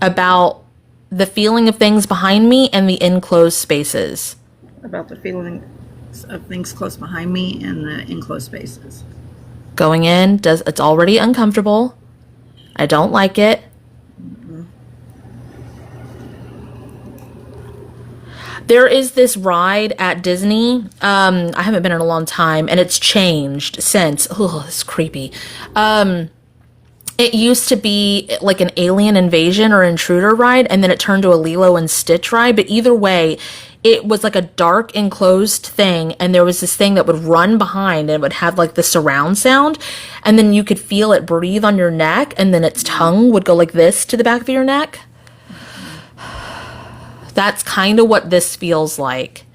about the feeling of things behind me and the enclosed spaces. about the feeling of things close behind me and the enclosed spaces. Going in, it's already uncomfortable. I don't like it. There is this ride at Disney. I haven't been in a long time, and it's changed since. Oh, it's creepy. It used to be like an alien invasion or intruder ride, and then it turned to a Lilo and Stitch ride. But either way, it was like a dark enclosed thing, and there was this thing that would run behind and it would have like the surround sound, and then you could feel it breathe on your neck, and then its tongue would go like this to the back of your neck. That's kind of what this feels like.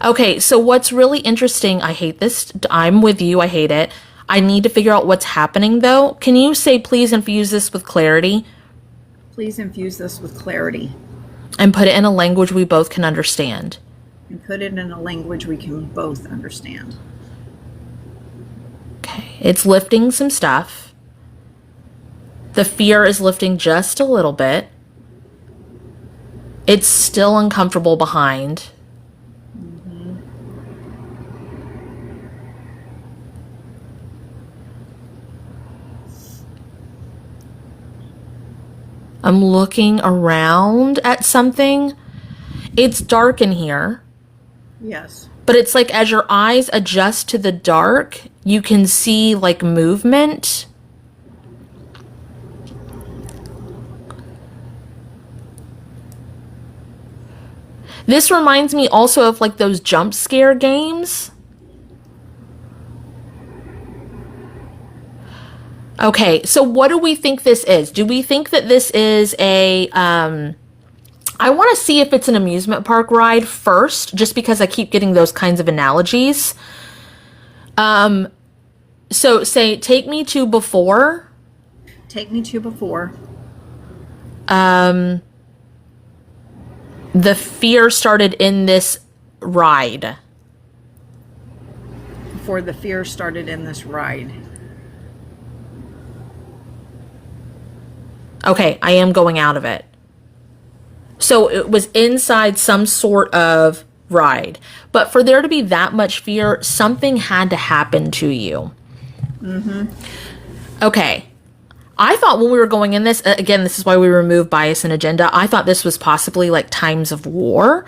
Okay, so what's really interesting, I hate this. I'm with you, I hate it. I need to figure out what's happening though. Can you say please infuse this with clarity? Please infuse this with clarity And put it in a language we both can understand. and put it in a language we can both understand. Okay, it's lifting some stuff. The fear is lifting just a little bit. It's still uncomfortable behind. I'm looking around at something. It's dark in here, Yes. but it's like as your eyes adjust to the dark, you can see like movement. This reminds me also of like those jump scare games. Okay, so what do we think this is? Do we think that this is a, I want to see if it's an amusement park ride first, just because I keep getting those kinds of analogies. So say, take me to before. Take me to before. The fear started in this ride. Before the fear started in this ride. Okay, I am going out of it. So it was inside some sort of ride. But for there to be that much fear, something had to happen to you. Mm-hmm. Okay. I thought when we were going in this, again, this is why we removed bias and agenda. I thought this was possibly like times of war.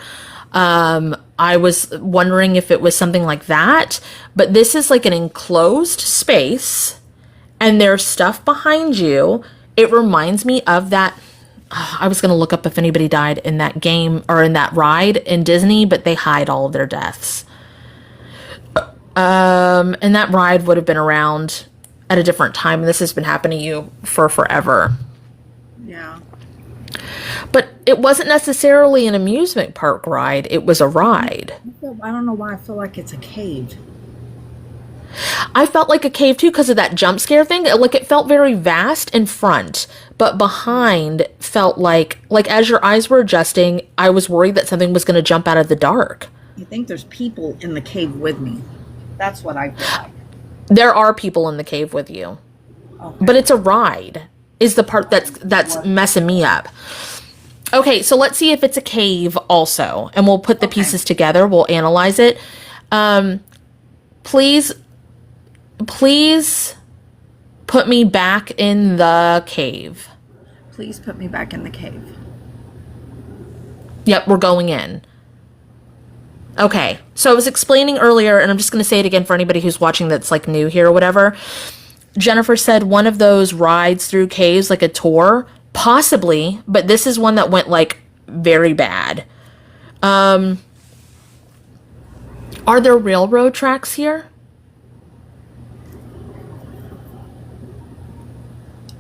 I was wondering if it was something like that. But this is like an enclosed space. And there's stuff behind you. It reminds me of that. I was going to look up if anybody died in that game or in that ride in Disney, but they hide all of their deaths. And that ride would have been around at a different time. And this has been happening to you for forever. Yeah. But it wasn't necessarily an amusement park ride. It was a ride. I don't know why I feel like it's a cave. I felt like a cave too because of that jump scare thing. Like it felt very vast in front, but behind felt like as your eyes were adjusting, I was worried that something was going to jump out of the dark. I think there's people in the cave with me. That's what I feel like. There are people in the cave with you. Okay. But it's a ride is the part that's messing me up. Okay, so let's see if it's a cave also, and we'll put the pieces together. We'll analyze it. Please put me back in the cave. Please put me back in the cave. Yep, we're going in. Okay, so I was explaining earlier, and I'm just going to say it again for anybody who's watching that's like new here or whatever. Jennifer said one of those rides through caves, like a tour, possibly, but this is one that went like very bad. Are there railroad tracks here?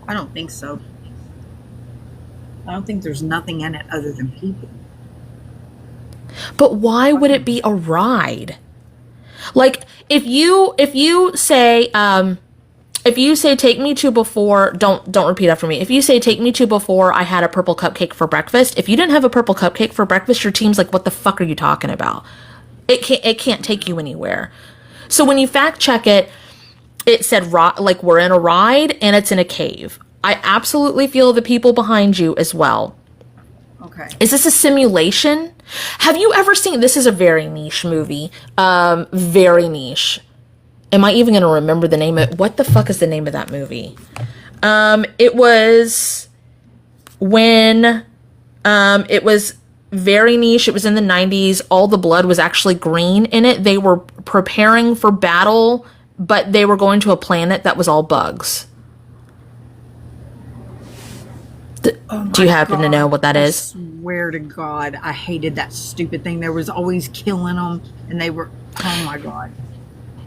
I don't think so. I don't think there's nothing in it other than people. But why would it be a ride? Like if you say take me to before, don't repeat after me. If you say take me to before I had a purple cupcake for breakfast, if you didn't have a purple cupcake for breakfast, your team's like, what the fuck are you talking about? It can't take you anywhere. So when you fact check it, it said like we're in a ride and it's in a cave. I absolutely feel the people behind you as well. Okay. Is this a simulation? Have you ever seen, this is a very niche movie, very niche. Am I even going to remember the name of it? What the fuck is the name of that movie? It was when, it was very niche. It was in the 90s. All the blood was actually green in it. They were preparing for battle, but they were going to a planet that was all bugs. Do you happen to know what that is? I swear to God, I hated that stupid thing. There was always killing them, and they were, oh my God.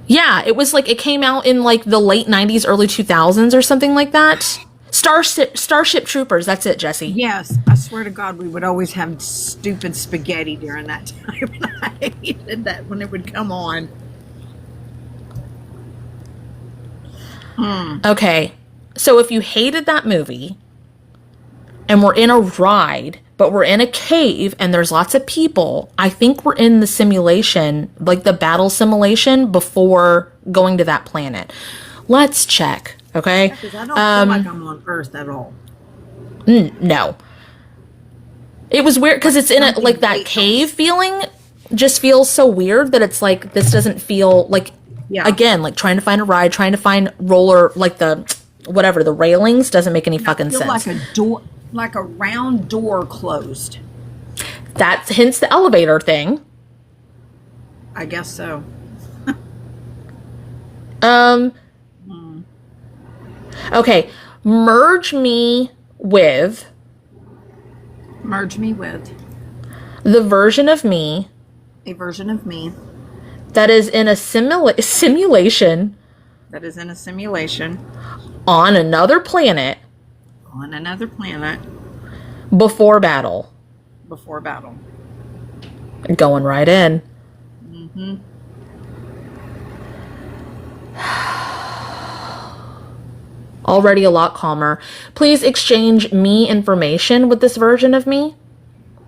Yeah, it was like, it came out in like the late 90s, early 2000s or something like that. Starship Troopers, that's it, Jesse. Yes, I swear to God, we would always have stupid spaghetti during that time, and I hated that when it would come on. Okay, so if you hated that movie, and we're in a ride, but we're in a cave, and there's lots of people, I think we're in the simulation, like the battle simulation, before going to that planet. Let's check, okay? Because I don't feel like I'm on Earth at all. No. It was weird, because it's in a, like, that cave feeling just feels so weird that it's like, this doesn't feel like, again, like trying to find a ride, trying to find roller, like the, whatever, the railings doesn't make any fucking sense. Like a door, like a round door closed. That's hence the elevator thing. I guess so. Okay, merge me with the version of me a version of me that is in a simulation that is in a simulation on another planet on another planet before battle. before battle. Going right in. Mm-hmm. Already a lot calmer. Please exchange me information with this version of me.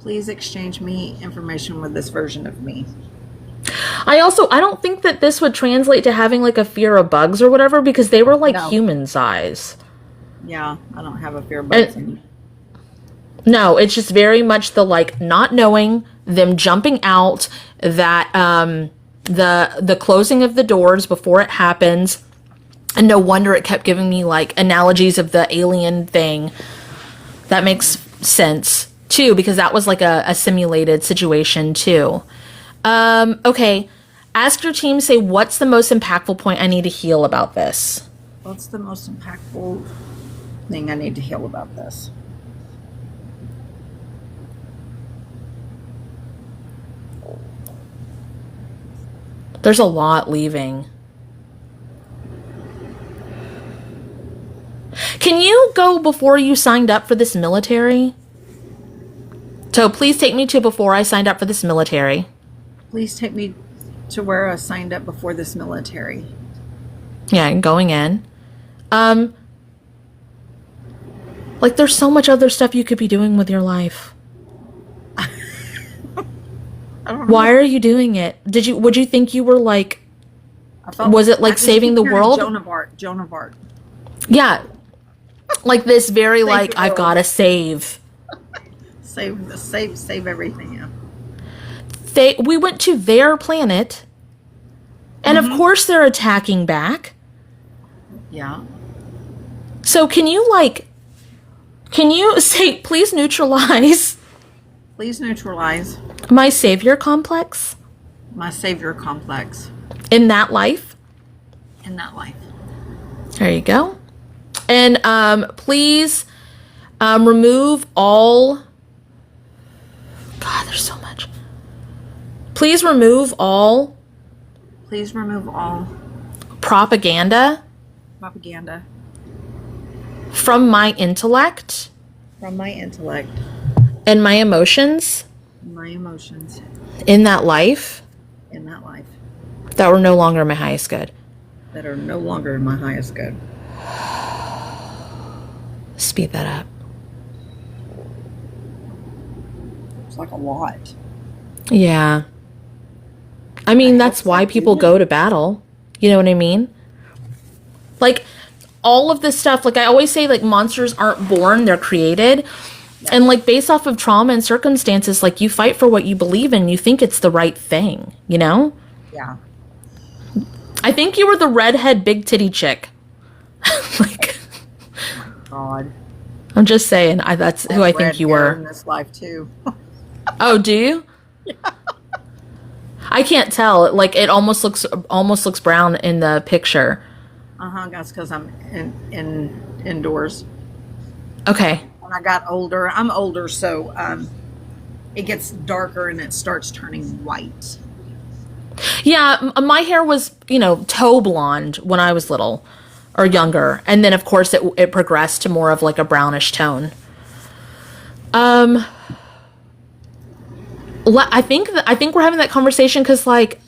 Please exchange me information with this version of me. I don't think that this would translate to having like a fear of bugs or whatever, because they were like No. human size. Yeah, I don't have a fear of bugs. No, it's just very much the like not knowing, them jumping out, that the closing of the doors before it happens. And no wonder it kept giving me like analogies of the alien thing. That makes sense too, because that was like a simulated situation too. Okay. Ask your team, say, what's the most impactful point I need to heal about this? What's the most impactful thing I need to heal about this? There's a lot leaving. Can you go before you signed up for this military? So please take me to before I signed up for this military. Please take me to where I signed up before this military. Yeah, going in. Like there's so much other stuff you could be doing with your life. I don't know. Why are you doing it? Would you think you were like, I felt, was it like I just saving the keep hearing world? Joan of Arc. Yeah. Like this very Save like, the I've world. got to save. Save everything. Yeah. We went to their planet. And of course they're attacking back. Yeah. So can you say, please neutralize Please neutralize my savior complex my savior complex in that life? in that life. There you go. And please remove all... God, there's so much. Please remove all Please remove all propaganda propaganda from my intellect from my intellect and my emotions and my emotions in that life in that life that were no longer my highest good. that are no longer my highest good. Speed that up. It's like a lot. Yeah. I mean, that's why people go to battle. You know what I mean? Like, all of this stuff, like I always say, like, monsters aren't born, they're created. And, like, based off of trauma and circumstances, like, you fight for what you believe in, you think it's the right thing, you know? Yeah. I think you were the redhead big titty chick. Like, God. I'm just saying, that's who I think you were. In this life too. Oh, do you? Yeah. I can't tell. Like, it almost looks brown in the picture. That's because I'm indoors. Okay. When I got older, I'm older, so it gets darker and it starts turning white. Yeah, my hair was, toe blonde when I was little or younger. And then, of course, it progressed to more of like a brownish tone. I think we're having that conversation because, like,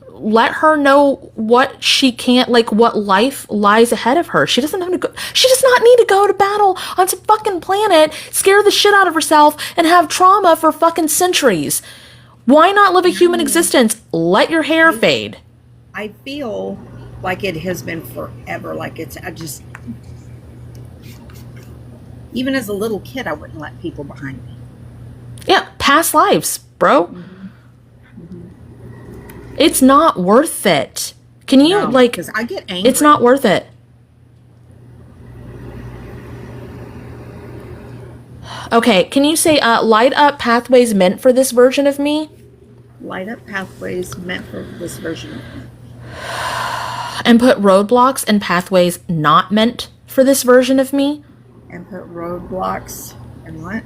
let her know what she can't, like, what life lies ahead of her. She doesn't have to go. She does not need to go to battle on some fucking planet, scare the shit out of herself, and have trauma for fucking centuries. Why not live a human existence? Let your hair fade. I feel like it has been forever. Like even as a little kid, I wouldn't let people behind me. Yeah, past lives, bro. Mm-hmm. It's not worth it. Can you, because I get angry. It's not worth it. Okay, can you say, light up pathways meant for this version of me? Light up pathways meant for this version of me. And put roadblocks and pathways not meant for this version of me? And put roadblocks and what?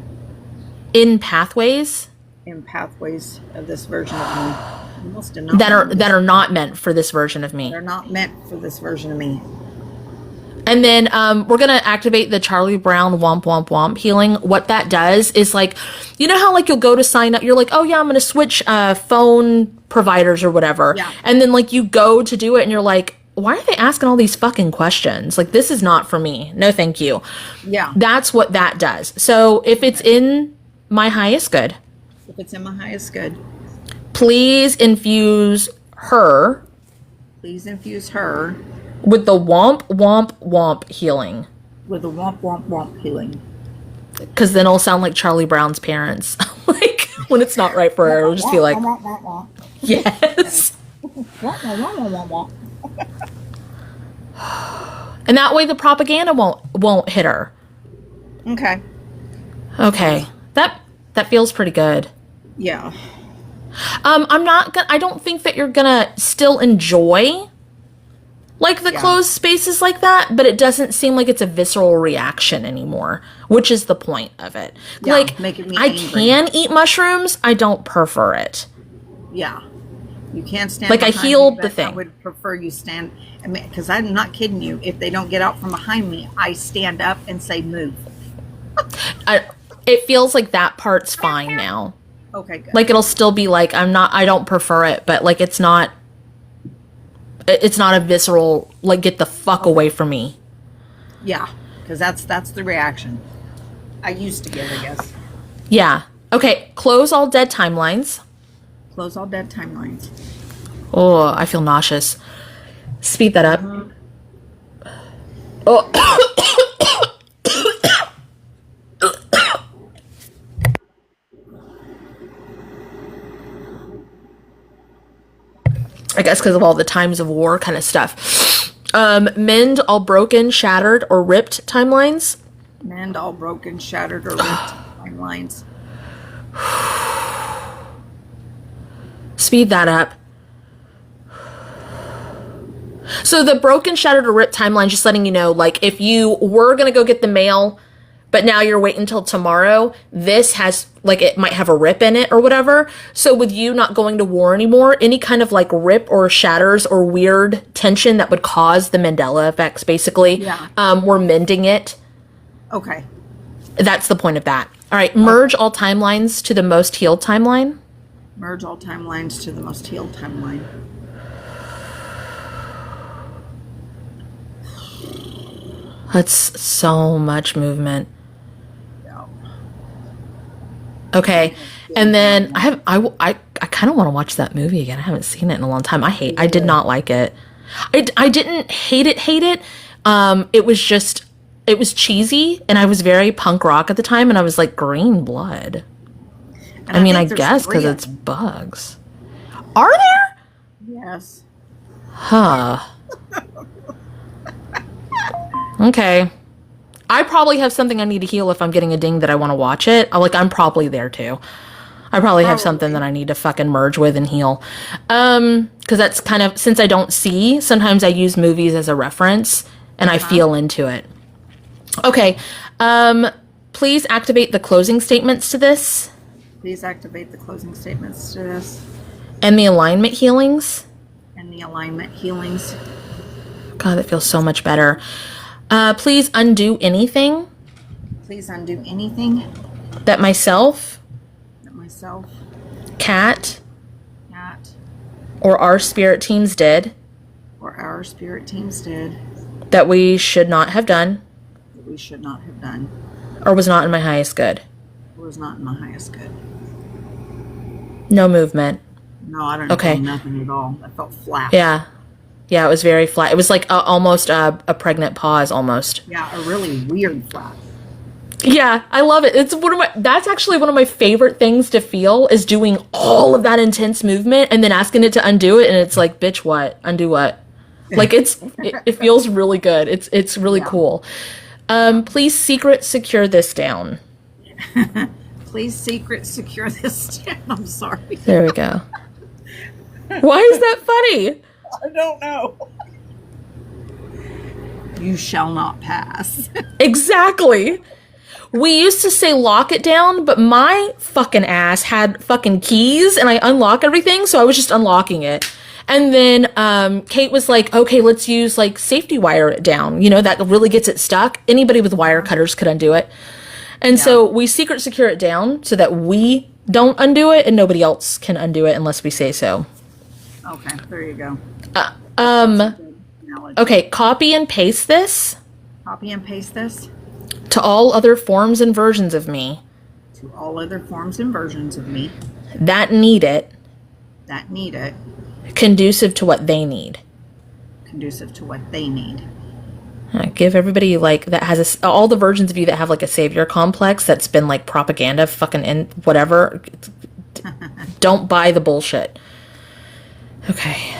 In pathways. in pathways of this version of me. You must have not that are not meant for this version of me. They're not meant for this version of me. And then we're going to activate the Charlie Brown womp womp womp healing. What that does is like, you know how like you'll go to sign up, you're like, oh yeah, I'm going to switch phone providers or whatever. Yeah. And then like you go to do it and you're like, why are they asking all these fucking questions? Like, this is not for me. No, thank you. Yeah. That's what that does. So if it's in my highest good, If it's in my highest good, please infuse her please infuse her with the womp womp womp healing. with the womp womp womp healing. Because then it'll sound like Charlie Brown's parents. Like, when it's not right for her, it'll just be like, yes. And that way the propaganda won't hit her. Okay. Okay. That feels pretty good. Yeah. I don't think that you're gonna still enjoy like the closed spaces like that, but it doesn't seem like it's a visceral reaction anymore, which is the point of it. Yeah, like, making me I angry. can eat mushrooms, I don't prefer it. Yeah. You can't stand Like, I behind healed me, the but thing. I would prefer you stand, because I'm not kidding you. If they don't get out from behind me, I stand up and say move. It feels like that part's fine now. Okay, good. Like, it'll still be like, I don't prefer it, but like, it's not a visceral, like, get the fuck away from me. Yeah, because that's the reaction I used to get, I guess. Yeah. Okay, close all dead timelines. Close all dead timelines. Oh, I feel nauseous. Speed that up. Oh. I guess because of all the times of war kind of stuff. Mend all broken, shattered, or ripped timelines. Mend all broken, shattered, or ripped timelines. Speed that up. So the broken, shattered, or ripped timeline, just letting you know, like, if you were going to go get the mail, but now you're waiting until tomorrow, this has, like, it might have a rip in it or whatever. So with you not going to war anymore, any kind of, like, rip or shatters or weird tension that would cause the Mandela effects, basically, we're mending it. Okay. That's the point of that. All right, merge all timelines to the most healed timeline. Merge all timelines to the most healed timeline. That's so much movement. Yeah. Okay, and then I kind of want to watch that movie again. I haven't seen it in a long time. I did not like it. I didn't hate it. It was cheesy, and I was very punk rock at the time, and I was like, green blood. And I mean, I think there's guess 3 because of it's them. bugs. Are there? Yes. Huh. Okay. I probably have something I need to heal if I'm getting a ding that I want to watch it. I'm probably there too. I probably have something that I need to fucking merge with and heal. Because that's kind of, since I don't see, sometimes I use movies as a reference and I feel into it. Okay. Please activate the closing statements to this. Please activate the closing statements to this And the alignment healings. and the alignment healings. God, that feels so much better. Please undo anything Please undo anything that myself, that myself, Kat, Nat, or our spirit teams did or our spirit teams did that we should not have done that we should not have done or was not in my highest good. or was not in my highest good. No movement. No, I don't Okay. feel nothing at all. I felt flat. Yeah, it was very flat. It was like almost a pregnant pause almost. Yeah, a really weird flat. Yeah, I love it. That's actually one of my favorite things to feel, is doing all of that intense movement and then asking it to undo it, and it's like, bitch, what? Undo what? Like, it feels really good. It's really cool. Please secure this down. Please secure this down. I'm sorry. There we go. Why is that funny? I don't know. You shall not pass. Exactly. we used to say lock it down, but my fucking ass had fucking keys and I unlock everything, so I was just unlocking it. And then Kate was like, okay, let's use like safety wire it down. You know, that really gets it stuck. Anybody with wire cutters could undo it. And so we secret secure it down so that we don't undo it and nobody else can undo it unless we say so. Okay, there you go. Okay, copy and paste this. Copy and paste this to all other forms and versions of me. To all other forms and versions of me. That need it. That need it. Conducive to what they need. Conducive to what they need. Give everybody like that has all the versions of you that have like a savior complex that's been like propaganda fucking in whatever. Don't buy the bullshit. Okay.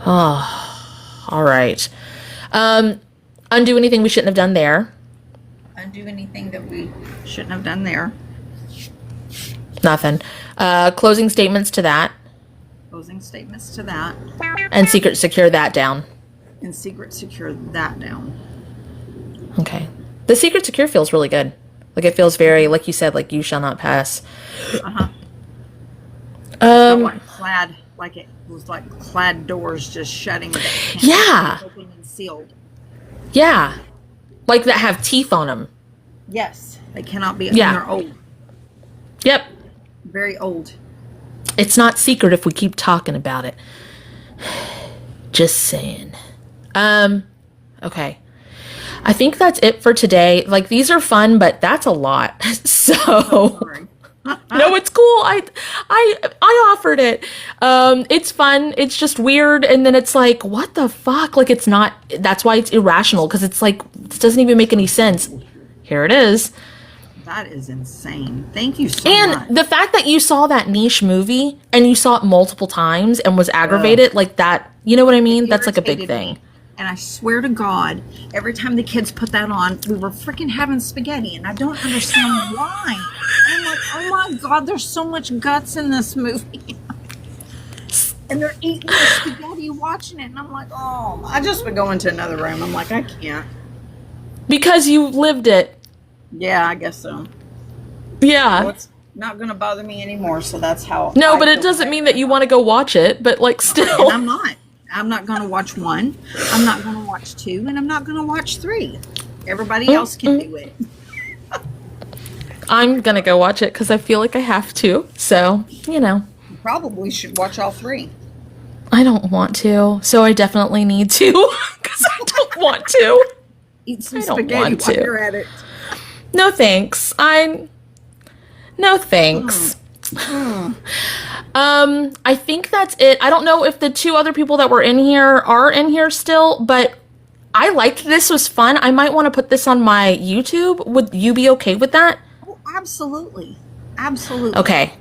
Oh, all right. Undo anything we shouldn't have done there. Undo anything that we shouldn't have done there. Nothing. Closing statements to that. Closing statements to that. And secret secure that down. And secret secure that down. Okay. The secret secure feels really good. Like it feels very, like you said, like you shall not pass. Like clad, like it was like clad doors just shutting. Yeah. Open and sealed. Yeah. Like that have teeth on them. Yes. They cannot be. Yeah. They're old. Yep. Very old. It's not secret if we keep talking about it. Just saying. Okay. I think that's it for today. Like these are fun, but that's a lot. So no, it's cool. I offered it. It's fun. It's just weird. And then it's like, what the fuck? Like it's not, that's why it's irrational. Cause it's like, this doesn't even make any sense. Here it is. That is insane. Thank you so much. And the fact that you saw that niche movie and you saw it multiple times and was aggravated like that, you know what I mean? That's like a big thing. And I swear to God, every time the kids put that on, we were freaking having spaghetti, and I don't understand why. I'm like, oh my God, there's so much guts in this movie. And they're eating the spaghetti, watching it, and I'm like, oh, I just would go into another room. I'm like, I can't. Because you lived it. Yeah, I guess so. Yeah. Well, it's not going to bother me anymore, so that's how. No, but it doesn't mean that you want to go watch it, but like still. And I'm not. I'm not going to watch 1. I'm not going to watch 2, and I'm not going to watch 3. Everybody else can do it. I'm going to go watch it because I feel like I have to. So, you know. You probably should watch all 3. I don't want to. So I definitely need to because I don't want to. Eat some spaghetti while you're at it. No thanks. No thanks. I think that's it. I don't know if the 2 other people that were in here are in here still, but I liked this. Was fun. I might want to put this on my YouTube. Would you be okay with that? Oh, absolutely. Absolutely. Okay.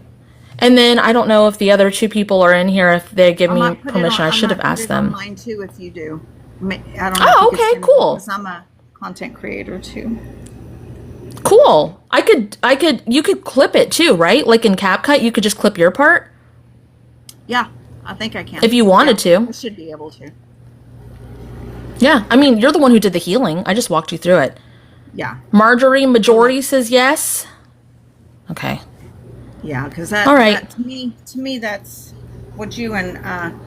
And then I don't know if the other 2 people are in here, if they give me permission. I should have asked them. Mine too, if you do. I don't know. Oh, okay, cool. Because I'm a content creator too. Cool. You could clip it too, right? Like in CapCut, you could just clip your part? Yeah, I think I can. If you wanted to. I should be able to. Yeah, I mean, you're the one who did the healing. I just walked you through it. Yeah. Marjorie Majority says yes. Okay. Yeah, because that, all right. That, to me, that's what you and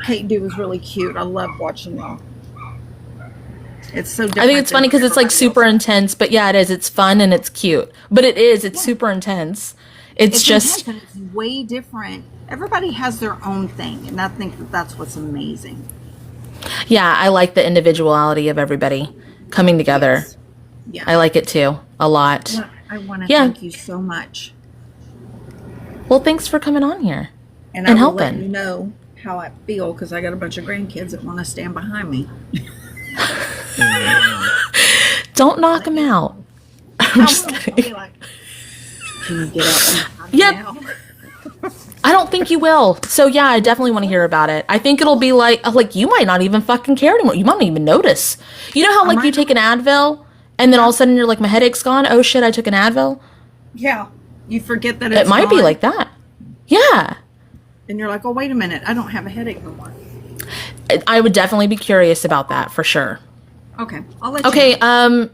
Kate do is really cute. I love watching them. It's so different. I think it's funny because it's like super intense, but yeah, it is. It's fun and it's cute. But it is. It's super intense. It's just. Intense and it's way different. Everybody has their own thing, and I think that's what's amazing. Yeah, I like the individuality of everybody coming together. Yes. Yeah. I like it too. A lot. I want to thank you so much. Well, thanks for coming on here and I will helping. Let you know how I feel because I got a bunch of grandkids that want to stand behind me. Don't knock them out. I'm just kidding. Like, can you get up? Yep. I don't think you will. So yeah, I definitely want to hear about it. I think it'll be like you might not even fucking care anymore. You might not even notice. You know how like you take an Advil and then all of a sudden you're like, my headache's gone. Oh shit, I took an Advil. Yeah. You forget that it might be like that. Yeah. And you're like, oh, wait a minute. I don't have a headache no more. I would definitely be curious about that for sure. Okay, I'll let you Okay, know.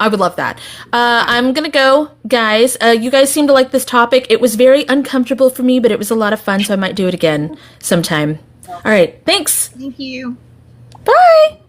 I would love that. I'm gonna go, guys. You guys seem to like this topic. It was very uncomfortable for me, but it was a lot of fun, so I might do it again sometime. All right, thanks. Thank you. Bye.